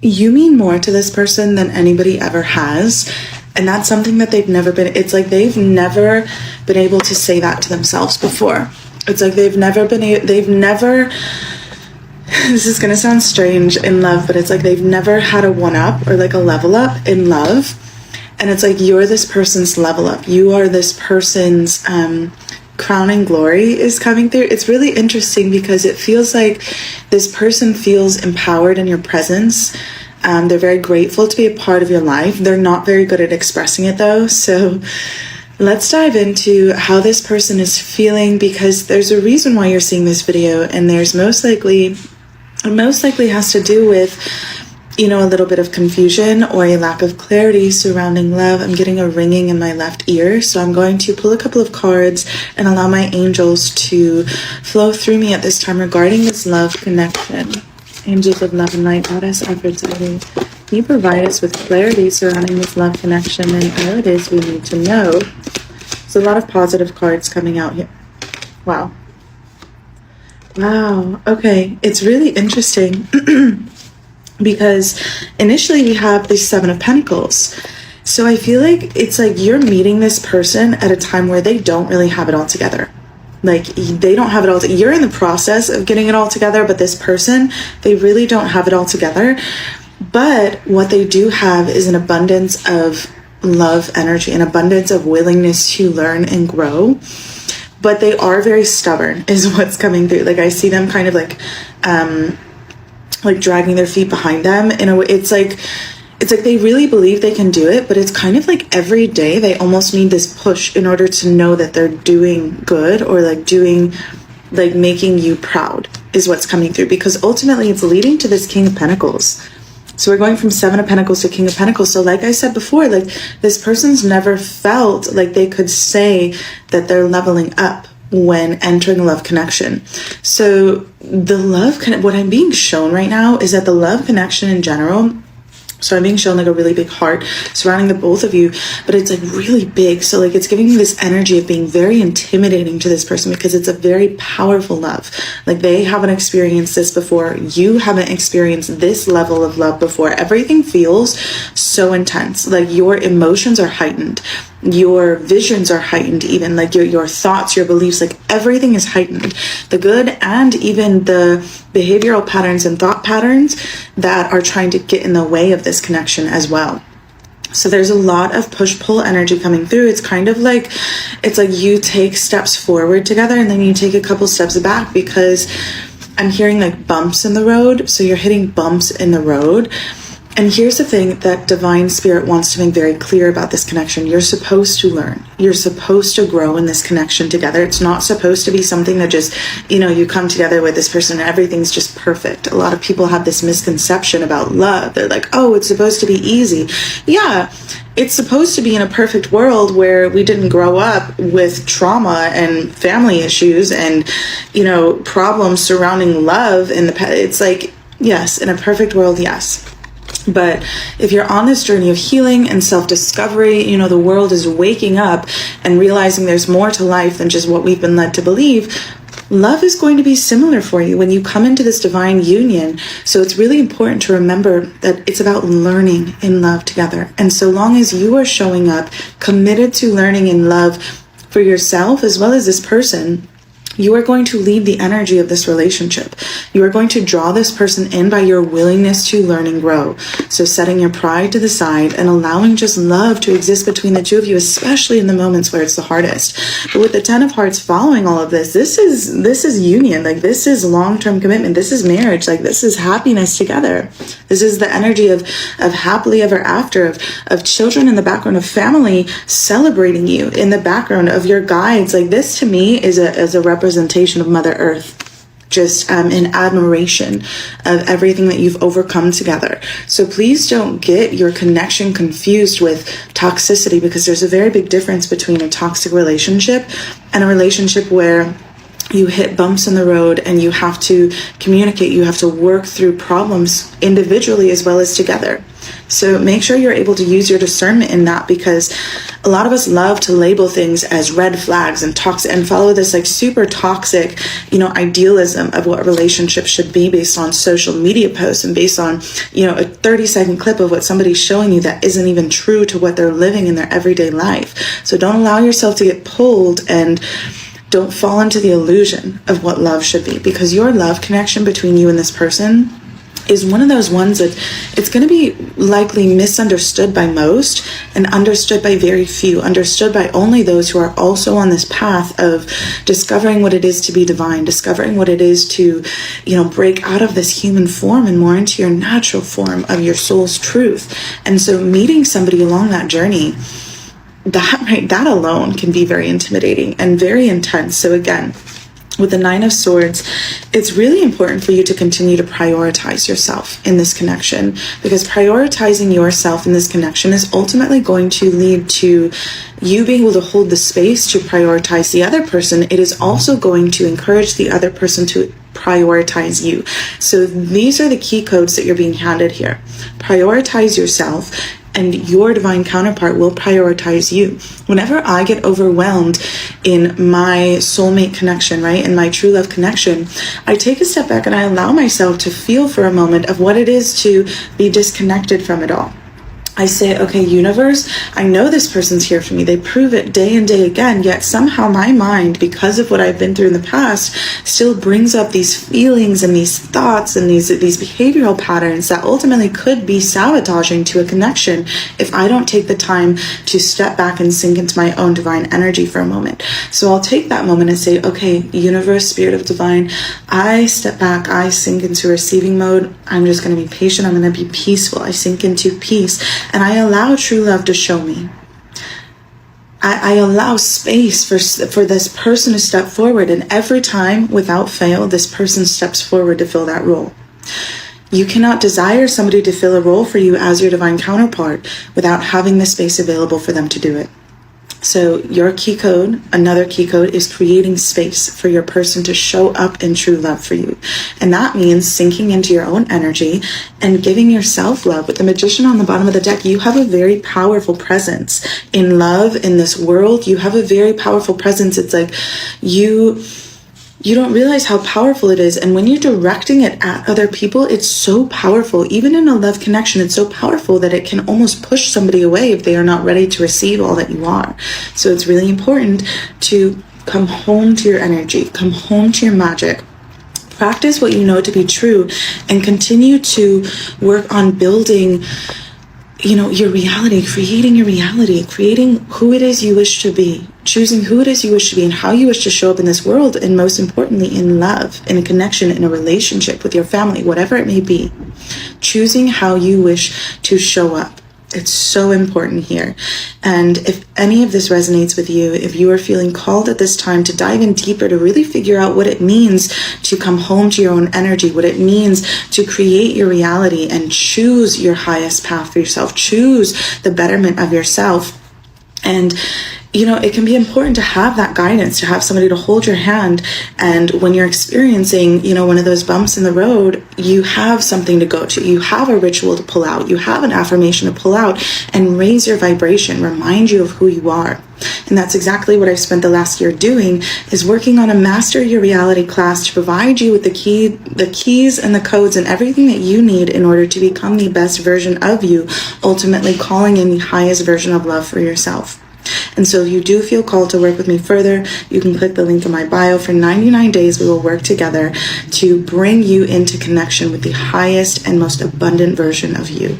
you mean more to this person than anybody ever has. And that's something that they've never been, it's like they've never been able to say that to themselves before. It's like they've never, this is going to sound strange in love, but it's like they've never had a one-up or like a level up in love. And it's like you're this person's level up. You are this person's crowning glory is coming through. It's really interesting because it feels like this person feels empowered in your presence. They're very grateful to be a part of your life. They're not very good at expressing it though. So let's dive into how this person is feeling, because there's a reason why you're seeing this video, and there's most likely has to do with, you know, a little bit of confusion or a lack of clarity surrounding love. I'm getting a ringing in my left ear, so I'm going to pull a couple of cards and allow my angels to flow through me at this time regarding this love connection. Angels of love and light, Goddess Aphrodite, can you provide us with clarity surrounding this love connection and what it is we need to know? There's a lot of positive cards coming out here. Wow. Okay, it's really interesting because initially we have the Seven of Pentacles. So I feel like it's like you're meeting this person at a time where they don't really have it all together. Like they don't have it all you're in the process of getting it all together, but this person, they really don't have it all together. But what they do have is an abundance of love energy, an abundance of willingness to learn and grow. But they are very stubborn is what's coming through. Like I see them kind of like dragging their feet behind them in a way. It's like they really believe they can do it, but it's kind of like every day they almost need this push in order to know that they're doing good, or making you proud is what's coming through, because ultimately it's leading to this King of Pentacles. So we're going from Seven of Pentacles to King of Pentacles. So like I said before, like this person's never felt like they could say that they're leveling up when entering a love connection. So what I'm being shown right now is that the love connection in general, so I'm being shown like a really big heart surrounding the both of you, but it's like really big. So like it's giving me this energy of being very intimidating to this person because it's a very powerful love. Like they haven't experienced this before. You haven't experienced this level of love before. Everything feels so intense. Like your emotions are heightened. Your visions are heightened, even like your thoughts, your beliefs, like everything is heightened. The good and even the behavioral patterns and thought patterns that are trying to get in the way of this connection as well. So there's a lot of push-pull energy coming through. It's kind of like, it's like you take steps forward together and then you take a couple steps back, because I'm hearing like bumps in the road. So you're hitting bumps in the road. And here's the thing that Divine Spirit wants to make very clear about this connection. You're supposed to learn. You're supposed to grow in this connection together. It's not supposed to be something that just, you come together with this person and everything's just perfect. A lot of people have this misconception about love. They're like, oh, it's supposed to be easy. Yeah, it's supposed to be in a perfect world where we didn't grow up with trauma and family issues and, problems surrounding love in the past. It's like, yes, in a perfect world, yes. But if you're on this journey of healing and self-discovery, the world is waking up and realizing there's more to life than just what we've been led to believe. Love is going to be similar for you when you come into this divine union. So it's really important to remember that it's about learning in love together. And so long as you are showing up committed to learning in love for yourself as well as this person, you are going to lead the energy of this relationship. You are going to draw this person in by your willingness to learn and grow. So setting your pride to the side and allowing just love to exist between the two of you, especially in the moments where it's the hardest. But with the Ten of Hearts following all of this, this is union. Like this is long-term commitment. This is marriage. Like this is happiness together. This is the energy of happily ever after, of children in the background, of family celebrating you in the background, of your guides. Like this to me is a representation of Mother Earth, just in admiration of everything that you've overcome together. So please don't get your connection confused with toxicity, because there's a very big difference between a toxic relationship and a relationship where you hit bumps in the road and you have to communicate, you have to work through problems individually as well as together. So make sure you're able to use your discernment in that, because a lot of us love to label things as red flags and toxic and follow this like super toxic, idealism of what relationships should be based on social media posts and based on, a 30-second clip of what somebody's showing you that isn't even true to what they're living in their everyday life. So don't allow yourself to get pulled, and don't fall into the illusion of what love should be, because your love connection between you and this person is one of those ones that it's going to be likely misunderstood by most and understood by very few, understood by only those who are also on this path of discovering what it is to be divine, discovering what it is to, break out of this human form and more into your natural form of your soul's truth. And so meeting somebody along that journey, that alone can be very intimidating and very intense. So again, with the Nine of Swords, it's really important for you to continue to prioritize yourself in this connection, because prioritizing yourself in this connection is ultimately going to lead to you being able to hold the space to prioritize the other person. It is also going to encourage the other person to prioritize you. So these are the key codes that you're being handed here. Prioritize yourself, and your divine counterpart will prioritize you. Whenever I get overwhelmed in my soulmate connection, right, in my true love connection, I take a step back and I allow myself to feel for a moment of what it is to be disconnected from it all. I say, okay, universe, I know this person's here for me. They prove it day and day again, yet somehow my mind, because of what I've been through in the past, still brings up these feelings and these thoughts and these behavioral patterns that ultimately could be sabotaging to a connection if I don't take the time to step back and sink into my own divine energy for a moment. So I'll take that moment and say, okay, universe, spirit of divine, I step back, I sink into receiving mode. I'm just going to be patient. I'm going to be peaceful. I sink into peace. And I allow true love to show me. I allow space for this person to step forward. And every time, without fail, this person steps forward to fill that role. You cannot desire somebody to fill a role for you as your divine counterpart without having the space available for them to do it. So your key code, another key code, is creating space for your person to show up in true love for you. And that means sinking into your own energy and giving yourself love. With the Magician on the bottom of the deck, you have a very powerful presence in love, in this world. You have a very powerful presence. It's like you don't realize how powerful it is. And when you're directing it at other people, it's so powerful. Even in a love connection, it's so powerful that it can almost push somebody away if they are not ready to receive all that you are. So it's really important to come home to your energy, come home to your magic. Practice what you know to be true and continue to work on building your reality, creating your reality, creating who it is you wish to be, choosing who it is you wish to be and how you wish to show up in this world, and most importantly, in love, in a connection, in a relationship with your family, whatever it may be. Choosing how you wish to show up. It's so important here. And if any of this resonates with you, if you are feeling called at this time to dive in deeper, to really figure out what it means to come home to your own energy, what it means to create your reality and choose your highest path for yourself, choose the betterment of yourself. And it can be important to have that guidance, to have somebody to hold your hand. And when you're experiencing, one of those bumps in the road, you have something to go to. You have a ritual to pull out. You have an affirmation to pull out and raise your vibration, remind you of who you are. And that's exactly what I've spent the last year doing, is working on a Master Your Reality class to provide you with the keys and the codes and everything that you need in order to become the best version of you, ultimately calling in the highest version of love for yourself. And so if you do feel called to work with me further, you can click the link in my bio. For 99 days, we will work together to bring you into connection with the highest and most abundant version of you.